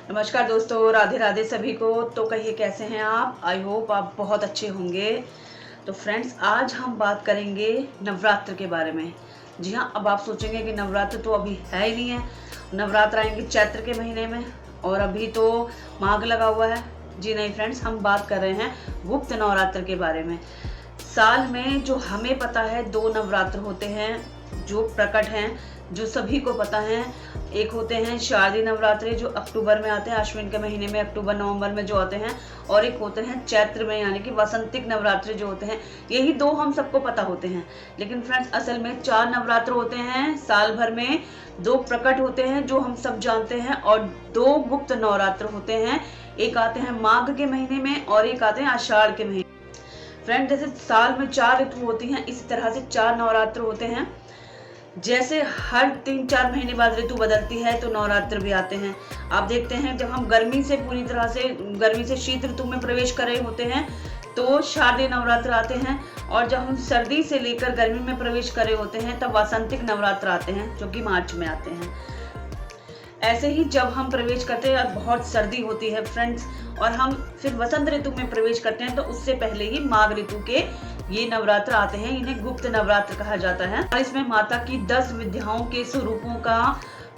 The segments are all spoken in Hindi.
नमस्कार दोस्तों, राधे राधे सभी को। तो कहिए कैसे हैं आप। आई होप आप बहुत अच्छे होंगे। तो फ्रेंड्स, आज हम बात करेंगे नवरात्र के बारे में। जी हाँ, अब आप सोचेंगे कि नवरात्र तो अभी है ही नहीं है, नवरात्र आएंगे चैत्र के महीने में और अभी तो माघ लगा हुआ है। जी नहीं फ्रेंड्स, हम बात कर रहे हैं गुप्त नवरात्र के बारे में। साल में जो हमें पता है 2 नवरात्र होते हैं जो प्रकट हैं, जो सभी को पता है। एक होते हैं शारदीय नवरात्रि जो अक्टूबर में आते हैं, अश्विन के महीने में अक्टूबर नवंबर में जो आते हैं, और एक होते हैं चैत्र में यानी कि वसंतिक नवरात्रि जो होते हैं। यही 2 हम सबको पता होते हैं। लेकिन फ्रेंड्स, असल में 4 नवरात्र होते हैं साल भर में। 2 प्रकट होते हैं जो हम सब जानते हैं और 2 गुप्त नवरात्र होते हैं। एक आते हैं माघ के महीने में और एक आते हैं आषाढ़ के महीने। फ्रेंड, जैसे साल में 4 ऋतु होती हैं, इसी तरह से 4 नवरात्र होते हैं। जैसे हर 3-4 महीने बाद ऋतु बदलती है तो नवरात्र भी आते हैं। आप देखते हैं जब हम गर्मी से पूरी तरह से गर्मी से शीत ऋतु में प्रवेश कर रहे होते हैं तो शारदीय नवरात्र आते हैं, और जब हम सर्दी से लेकर गर्मी में प्रवेश कर रहे होते हैं तब वसंतिक नवरात्र आते हैं जो कि मार्च में आते हैं। ऐसे ही जब हम प्रवेश करते हैं बहुत सर्दी होती है फ्रेंड्स, और हम फिर वसंत ऋतु में प्रवेश करते हैं तो उससे पहले ही माघ ऋतु के ये नवरात्र आते हैं। इन्हें गुप्त नवरात्र कहा जाता है और इसमें माता की 10 विद्याओं के स्वरूपों का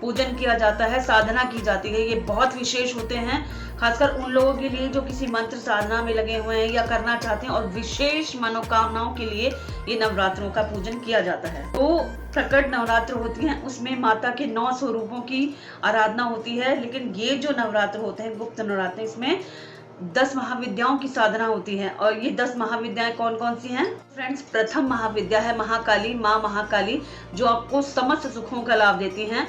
पूजन किया जाता है, साधना की जाती है। ये बहुत विशेष होते हैं, खासकर उन लोगों के लिए जो किसी मंत्र साधना में लगे हुए हैं या करना चाहते हैं, और विशेष मनोकामनाओं के लिए ये नवरात्रों का पूजन किया जाता है। तो प्रकट नवरात्र होती हैं, उसमें माता के 9 स्वरूपों की आराधना होती है। लेकिन ये जो नवरात्र होते हैं गुप्त नवरात्र, इसमें 10 महाविद्याओं की साधना होती है। और ये 10 महाविद्याएं कौन कौन सी हैं फ्रेंड्स? प्रथम महाविद्या है महाकाली, माँ महाकाली, जो आपको समस्त सुखों का लाभ देती हैं।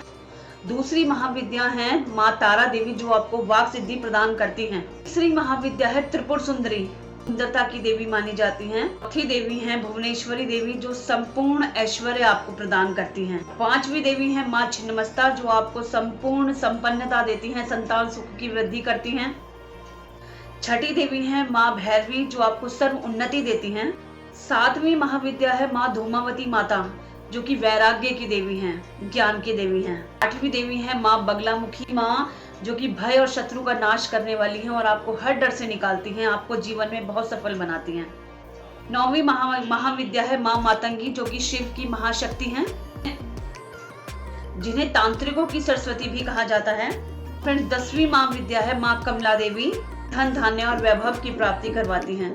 दूसरी महाविद्या है माँ तारा देवी, जो आपको वाक सिद्धि प्रदान करती हैं। तीसरी महाविद्या है त्रिपुर सुंदरी, सुंदरता की देवी मानी जाती हैं। चौथी देवी है भुवनेश्वरी देवी, जो संपूर्ण ऐश्वर्य आपको प्रदान करती हैं। 5वीं देवी है माँ छिन्नमस्ता, जो आपको संपूर्ण संपन्नता देती हैं, संतान सुख की वृद्धि करती हैं। 6ठी देवी है माँ भैरवी, जो आपको सर्व उन्नति देती हैं। 7वीं महाविद्या है माँ धूमावती माता, जो कि वैराग्य की देवी हैं, ज्ञान की देवी हैं। 8वीं देवी है माँ बगलामुखी माँ, जो कि भय और शत्रु का नाश करने वाली हैं और आपको हर डर से निकालती हैं, आपको जीवन में बहुत सफल बनाती हैं। 9वीं महाविद्या है माँ मातंगी, जो कि शिव की महाशक्ति हैं, जिन्हें तांत्रिकों की सरस्वती भी कहा जाता है। फ्रेंड्स, 10वीं महाविद्या है माँ कमला देवी, धन धान्य और वैभव की प्राप्ति करवाती हैं।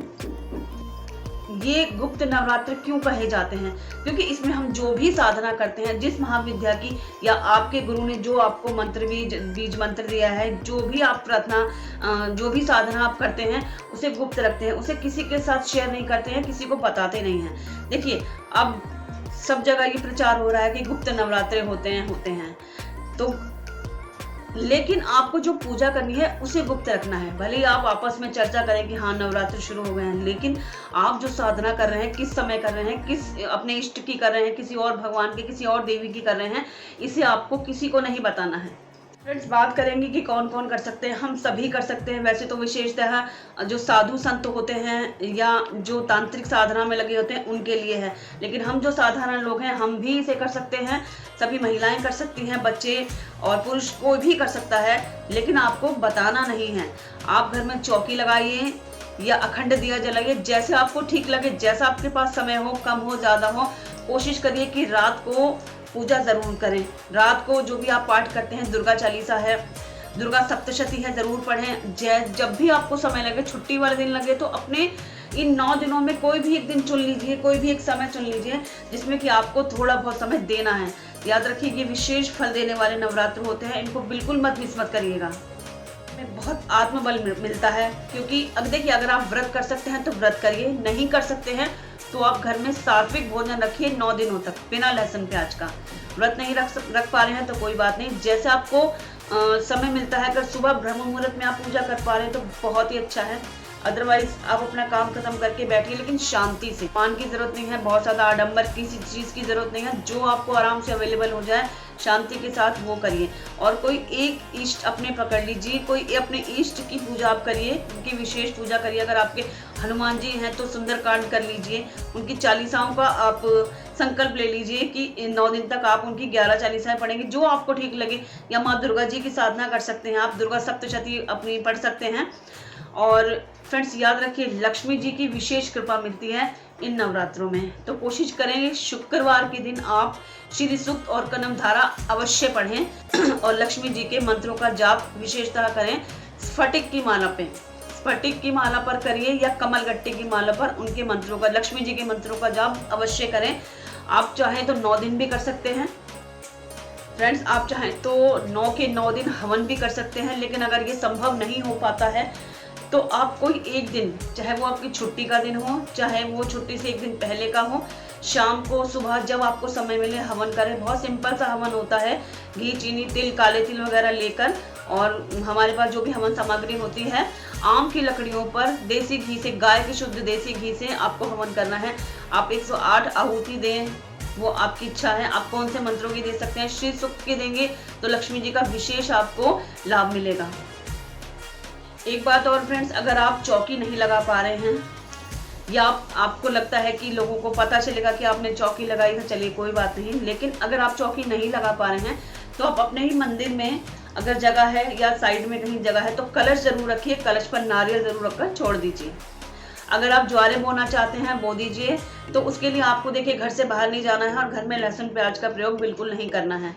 ये गुप्त नवरात्र क्यों कहे जाते हैं? क्योंकि इसमें हम जो भी साधना करते हैं, जिस महाविद्या की या आपके गुरु ने जो आपको मंत्र बीज मंत्र दिया है, जो भी आप प्रार्थना जो भी साधना आप करते हैं उसे गुप्त रखते हैं, उसे किसी के साथ शेयर नहीं करते हैं, किसी को बताते नहीं हैं। देखिए, अब सब जगह ये प्रचार हो रहा है कि गुप्त नवरात्र होते हैं, तो लेकिन आपको जो पूजा करनी है उसे गुप्त रखना है। भले ही आप आपस में चर्चा करें कि हाँ नवरात्र शुरू हो गए हैं, लेकिन आप जो साधना कर रहे हैं किस समय कर रहे हैं, किस अपने इष्ट की कर रहे हैं, किसी और भगवान के, किसी और देवी की कर रहे हैं, इसे आपको किसी को नहीं बताना है। फ्रेंड्स, बात करेंगे कि कौन कौन कर सकते हैं। हम सभी कर सकते हैं। वैसे तो विशेषतः जो साधु संत होते हैं या जो तांत्रिक साधना में लगे होते हैं उनके लिए है, लेकिन हम जो साधारण लोग हैं हम भी इसे कर सकते हैं। सभी महिलाएं कर सकती हैं, बच्चे और पुरुष कोई भी कर सकता है, लेकिन आपको बताना नहीं है। आप घर में चौकी लगाइए या अखंड दिया जलाइए, जैसे आपको ठीक लगे, जैसा आपके पास समय हो, कम हो ज़्यादा हो। कोशिश करिए कि रात को पूजा जरूर करें। रात को जो भी आप पाठ करते हैं, दुर्गा चालीसा है, दुर्गा सप्तशती है, जरूर पढ़ें। जब भी आपको समय लगे, छुट्टी वाले दिन लगे, तो अपने इन 9 दिनों में कोई भी एक दिन चुन लीजिए, कोई भी एक समय चुन लीजिए जिसमें कि आपको थोड़ा बहुत समय देना है। याद रखिए, ये विशेष फल देने वाले नवरात्र होते हैं, इनको बिल्कुल मिस मत करिएगा। में बहुत आत्मबल मिलता है, क्योंकि अब देखिए, अगर आप व्रत कर सकते हैं तो व्रत करिए, नहीं कर सकते हैं तो आप घर में सात्विक भोजन रखिए 9 दिनों तक बिना लहसुन प्याज का। व्रत नहीं रख पा रहे हैं तो कोई बात नहीं, जैसे आपको समय मिलता है, अगर सुबह ब्रह्म मुहूर्त में आप पूजा कर पा रहे हैं तो बहुत ही अच्छा है। अदरवाइज आप अपना काम खत्म करके बैठिए, लेकिन शांति से। मान की जरूरत नहीं है, बहुत ज़्यादा आडंबर किसी चीज़ की जरूरत नहीं है, जो आपको आराम से अवेलेबल हो जाए शांति के साथ वो करिए। और कोई एक इष्ट अपने पकड़ लीजिए, कोई अपने इष्ट की पूजा आप करिए, उनकी विशेष पूजा करिए। अगर आपके हनुमान जी हैं तो सुंदरकांड कर लीजिए, उनकी चालीसाओं का आप संकल्प ले लीजिए कि 9 दिन तक आप उनकी 11 चालीसाएं पढ़ेंगे, जो आपको ठीक लगे। या माँ दुर्गा जी की साधना कर सकते हैं आप, दुर्गा सप्तशती अपनी पढ़ सकते हैं। और फ्रेंड्स याद रखिए, लक्ष्मी जी की विशेष कृपा मिलती है इन नवरात्रों में। तो कोशिश करेंगे शुक्रवार के दिन आप श्री सूक्त और कनमधारा अवश्य पढ़ें और लक्ष्मी जी के मंत्रों का जाप विशेषतः करें। स्फटिक की माला पे, स्फटिक की माला पर करिए या कमलगट्टे की माला पर उनके मंत्रों का, लक्ष्मी जी के मंत्रों का जाप अवश्य करें। आप चाहें तो 9 दिन भी कर सकते हैं फ्रेंड्स, आप चाहें तो 9 के 9 दिन हवन भी कर सकते हैं। लेकिन अगर ये संभव नहीं हो पाता है तो आप कोई एक दिन, चाहे वो आपकी छुट्टी का दिन हो, चाहे वो छुट्टी से एक दिन पहले का हो, शाम को सुबह जब आपको समय मिले हवन करें। बहुत सिंपल सा हवन होता है, घी, चीनी, तिल, काले तिल वगैरह लेकर, और हमारे पास जो भी हवन सामग्री होती है, आम की लकड़ियों पर देसी घी से, गाय के शुद्ध देसी घी से आपको हवन करना है। आप 108 आहुति दें, वो आपकी इच्छा है। आप कौन से मंत्रों की दे सकते हैं, श्री सूक्त के देंगे तो लक्ष्मी जी का विशेष आपको लाभ मिलेगा। एक बात और फ्रेंड्स, अगर आप चौकी नहीं लगा पा रहे हैं या आपको लगता है कि लोगों को पता चलेगा कि आपने चौकी लगाई है, चलिए कोई बात नहीं, लेकिन अगर आप चौकी नहीं लगा पा रहे हैं तो आप अपने ही मंदिर में अगर जगह है या साइड में कहीं जगह है तो कलश जरूर रखिए, कलश पर नारियल जरूर रखकर छोड़ दीजिए। अगर आप ज्वारे बोना चाहते हैं बो दीजिए। तो उसके लिए आपको देखिए घर से बाहर नहीं जाना है और घर में लहसुन प्याज का प्रयोग बिल्कुल नहीं करना है।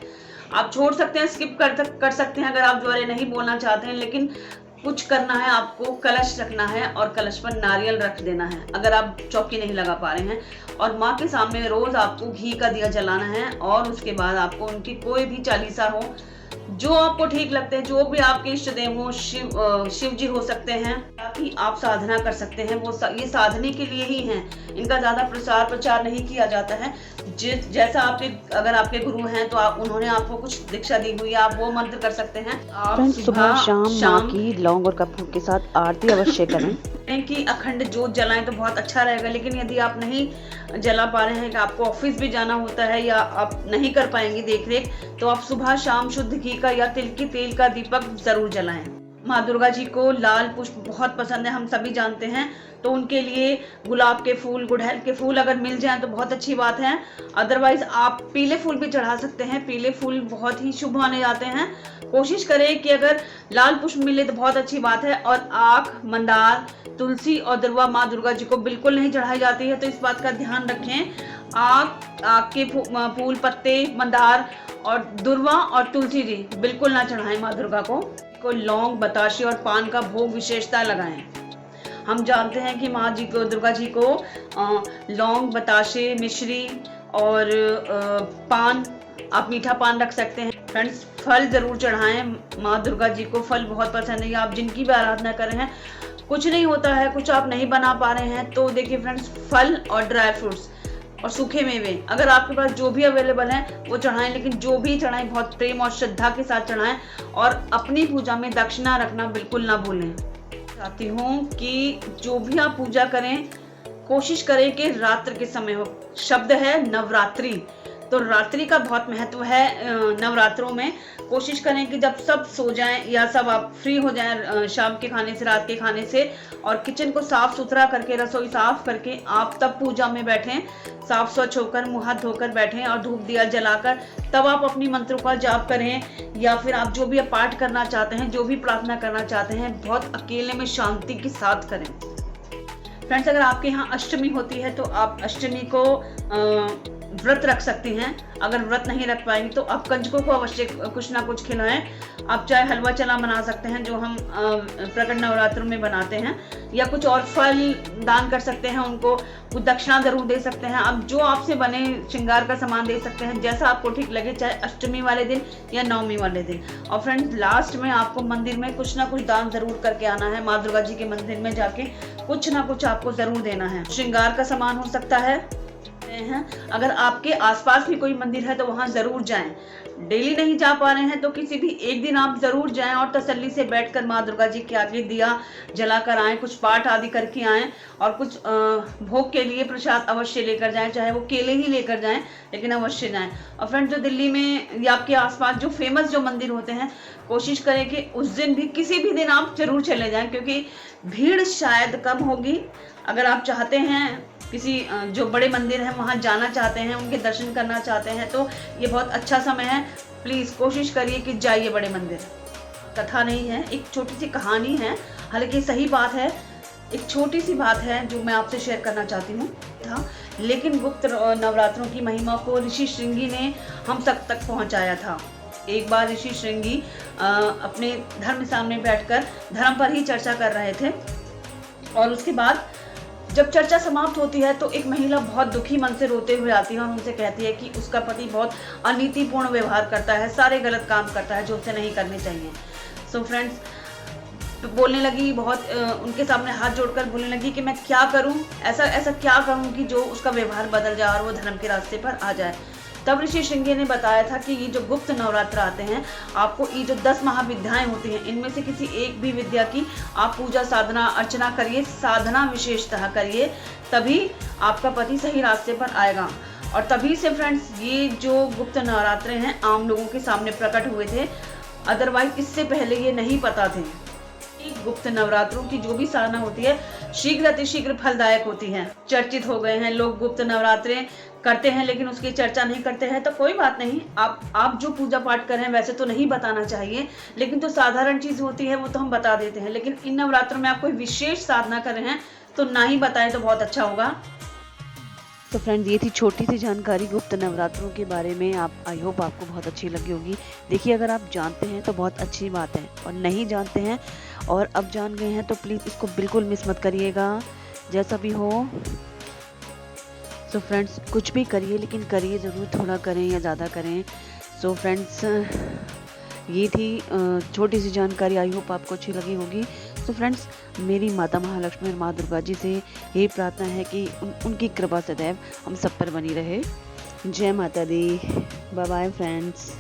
आप छोड़ सकते हैं, स्किप कर सकते हैं अगर आप ज्वारे नहीं बोलना चाहते हैं, लेकिन कुछ करना है, आपको कलश रखना है और कलश पर नारियल रख देना है अगर आप चौकी नहीं लगा पा रहे हैं। और माँ के सामने रोज आपको घी का दिया जलाना है और उसके बाद आपको उनकी कोई भी चालीसा हो, जो आपको ठीक लगते हैं, जो भी आपके इष्ट देव हो, शिव जी हो सकते हैं, ताकि आप साधना कर सकते हैं। वो ये साधने के लिए ही हैं, इनका ज्यादा प्रसार प्रचार नहीं किया जाता है। जैसा आपके, अगर आपके गुरु हैं तो आप, उन्होंने आपको कुछ दीक्षा दी हुई है, आप वो मंत्र कर सकते हैं। आप सुबह शाम माँ की लौंग और कपूर के साथ आरती अवश्य करें कि अखंड जोत जलाएं तो बहुत अच्छा रहेगा। लेकिन यदि आप नहीं जला पा रहे हैं कि आपको ऑफिस भी जाना होता है या आप नहीं कर पाएंगे देख रेख, तो आप सुबह शाम शुद्ध घी का या तिल की तेल का दीपक जरूर जलाएं। माँ दुर्गा जी को लाल पुष्प बहुत पसंद है, हम सभी जानते हैं, तो उनके लिए गुलाब के फूल, गुड़हल के फूल अगर मिल जाएं तो बहुत अच्छी बात है। अदरवाइज आप पीले फूल भी चढ़ा सकते हैं, पीले फूल बहुत ही शुभ माने जाते हैं। कोशिश करें कि अगर लाल पुष्प मिले तो बहुत अच्छी बात है। और आक, मंदार, तुलसी और दुर्वा माँ दुर्गा जी को बिल्कुल नहीं चढ़ाई जाती है, तो इस बात का ध्यान रखें। आक के फूल, पत्ते, मंदार और दुर्वा और तुलसी जी बिल्कुल ना चढ़ाएं माँ दुर्गा को। लौंग, बताशे और पान का भोग विशेषता लगाएं। हम जानते हैं कि माँ जी को, दुर्गा जी को लौंग, बताशे, मिश्री और पान, आप मीठा पान रख सकते हैं। फ्रेंड्स फल जरूर चढ़ाएं, माँ दुर्गा जी को फल बहुत पसंद है। आप जिनकी भी आराधना कर रहे हैं, कुछ नहीं होता है, कुछ आप नहीं बना पा रहे हैं तो देखिए फ्रेंड्स, फल और ड्राई फ्रूट्स और सूखे मेवे अगर आपके पास जो भी अवेलेबल है वो चढ़ाएं। लेकिन जो भी चढ़ाएं बहुत प्रेम और श्रद्धा के साथ चढ़ाएं और अपनी पूजा में दक्षिणा रखना बिल्कुल ना भूलें। चाहती हूँ कि जो भी आप पूजा करें कोशिश करें कि रात्र के समय हो। शब्द है नवरात्रि, तो रात्रि का बहुत महत्व है नवरात्रों में। कोशिश करें कि जब सब सो जाएं या सब आप फ्री हो जाएं शाम के खाने से, रात के खाने से, और किचन को साफ सुथरा करके, रसोई साफ करके आप तब पूजा में बैठें, साफ स्वच्छ होकर, मुंह हाथ धोकर बैठें और धूप दिया जलाकर तब आप अपनी मंत्रों का जाप करें। या फिर आप जो भी पाठ करना चाहते हैं, जो भी प्रार्थना करना चाहते हैं, बहुत अकेले में शांति के साथ करें। फ्रेंड्स अगर आपके यहाँ अष्टमी होती है तो आप अष्टमी को व्रत रख सकती हैं। अगर व्रत नहीं रख पाएंगे तो आप कंजकों को अवश्य कुछ ना कुछ खिलाएं। आप चाहे हलवा चना बना सकते हैं जो हम प्रकट नवरात्रों में बनाते हैं, या कुछ और फल दान कर सकते हैं, उनको कुछ दक्षिणा जरूर दे सकते हैं। आप जो आपसे बने श्रृंगार का सामान दे सकते हैं, जैसा आपको ठीक लगे, चाहे अष्टमी वाले दिन या नवमी वाले दिन। और फ्रेंड्स लास्ट में आपको मंदिर में कुछ ना कुछ दान जरूर करके आना है। माँ दुर्गा जी के मंदिर में जाके कुछ ना कुछ आपको जरूर देना है। श्रृंगार का सामान हो सकता है। अगर आपके आसपास भी कोई मंदिर है तो वहां जरूर जाएं। डेली नहीं जा पा रहे हैं तो किसी भी एक दिन आप जरूर जाएं और तसल्ली से बैठकर माँ दुर्गा जी के आगे दिया जलाकर आएं, कुछ पाठ आदि करके आएं और कुछ भोग के लिए प्रसाद अवश्य लेकर जाएं, चाहे वो केले ही लेकर जाएं लेकिन अवश्य जाएं। और फ्रेंड्स, जो दिल्ली में या आपके आसपास जो फेमस जो मंदिर होते हैं, कोशिश करें कि उस दिन भी किसी भी दिन आप जरूर चले जाएं, क्योंकि भीड़ शायद कम होगी। अगर आप चाहते हैं किसी जो बड़े मंदिर हैं वहाँ जाना चाहते हैं, उनके दर्शन करना चाहते हैं, तो ये बहुत अच्छा समय है। प्लीज़ कोशिश करिए कि जाइए बड़े मंदिर। कथा नहीं है, एक छोटी सी कहानी है, हालांकि सही बात है, एक छोटी सी बात है जो मैं आपसे शेयर करना चाहती हूँ था। लेकिन गुप्त नवरात्रों की महिमा को ऋषि श्रृंगी ने हम सब तक पहुँचाया था। एक बार ऋषि श्रृंगी अपने धर्म सामने बैठकर धर्म पर ही चर्चा कर रहे थे और उसके बाद जब चर्चा समाप्त होती है तो एक महिला बहुत दुखी मन से रोते हुए आती है और उनसे कहती है कि उसका पति बहुत अनीतिपूर्ण व्यवहार करता है, सारे गलत काम करता है जो उसे नहीं करने चाहिए। सो फ्रेंड्स, बोलने लगी, बहुत उनके सामने हाथ जोड़कर बोलने लगी कि मैं क्या करूं, ऐसा क्या करूं कि जो उसका व्यवहार बदल जाए और वो धर्म के रास्ते पर आ जाए। तब ऋषि श्रृंगी ने बताया था कि ये जो गुप्त नवरात्र आते हैं, आपको ये जो 10 महाविद्याएं होती हैं, इनमें से किसी एक भी विद्या की आप पूजा साधना अर्चना करिए, साधना विशेषतः करिए, तभी आपका पति सही रास्ते पर आएगा। और तभी से फ्रेंड्स, ये जो गुप्त नवरात्र हैं आम लोगों के सामने प्रकट हुए थे, अदरवाइज इससे पहले ये नहीं पता थे। गुप्त नवरात्रों की जो भी साधना होती है शीघ्र अतिशीघ्र फलदायक होती है। चर्चित हो गए हैं लोग, गुप्त नवरात्रे करते हैं लेकिन उसकी चर्चा नहीं करते हैं, तो कोई बात नहीं, आप जो पूजा पाठ करें वैसे तो नहीं बताना चाहिए, लेकिन जो साधारण चीज होती है वो तो हम बता देते हैं। लेकिन इन नवरात्रों में आप कोई विशेष साधना कर रहे हैं तो ना ही बताएं तो बहुत अच्छा होगा। तो फ्रेंड्स, ये थी छोटी सी जानकारी गुप्त नवरात्रों के बारे में। आई होप आपको बहुत अच्छी लगी होगी। देखिए, अगर आप जानते हैं तो बहुत अच्छी बात है, और नहीं जानते हैं और अब जान गए हैं तो प्लीज़ इसको बिल्कुल मिस मत करिएगा, जैसा भी हो। सो फ्रेंड्स, कुछ भी करिए लेकिन करिए ज़रूर, थोड़ा करें या ज़्यादा करें। सो फ्रेंड्स, ये थी छोटी सी जानकारी, आई होप आपको अच्छी लगी होगी। तो फ्रेंड्स, मेरी माता महालक्ष्मी और माँ दुर्गा जी से यही प्रार्थना है कि उनकी कृपा सदैव हम सब पर बनी रहे। जय माता दी। Bye bye friends.